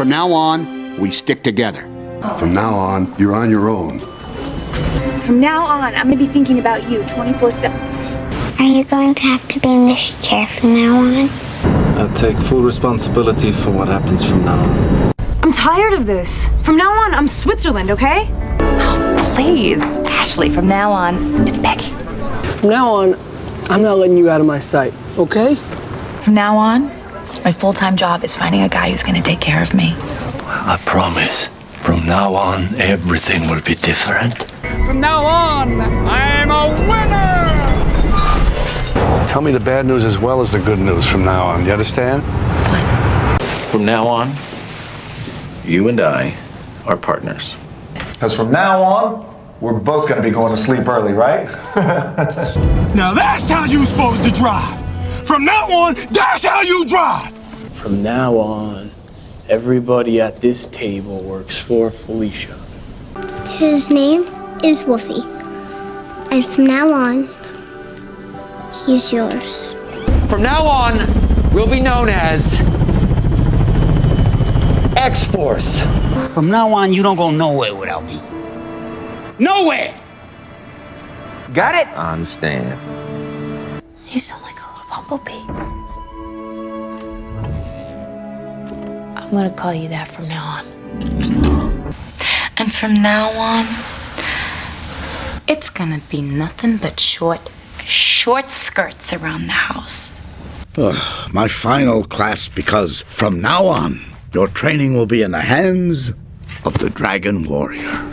From now on, we stick together. From now on, you're on your own. From now on, I'm gonna be thinking about you 24/7. Are you going to have to be in this chair from now on? I'll take full responsibility for what happens from now on. I'm tired of this. From now on, I'm Switzerland, okay? Oh, please. Ashley, from now on, it's Becky. From now on, I'm not letting you out of my sight, okay? From now on, my full-time job is finding a guy who's gonna take care of me. I promise. From now on, everything will be different. From now on, I'm a winner! Tell me the bad news as well as the good news from now on. You understand? Fine. From now on, you and I are partners. Because from now on, we're both going to be going to sleep early, right? Now that's how you're supposed to drive. From now on, that's how you drive. From now on, everybody at this table works for Felicia. His name is Wolfie. And from now on, he's yours. From now on, we'll be known as X-Force. From now on, you don't go nowhere without me. Nowhere! Got it? I understand. You sound like a little bumblebee. I'm gonna call you that from now on. And from now on, it's gonna be nothing but short skirts around the house. My final class, because from now on, your training will be in the hands of the Dragon Warrior.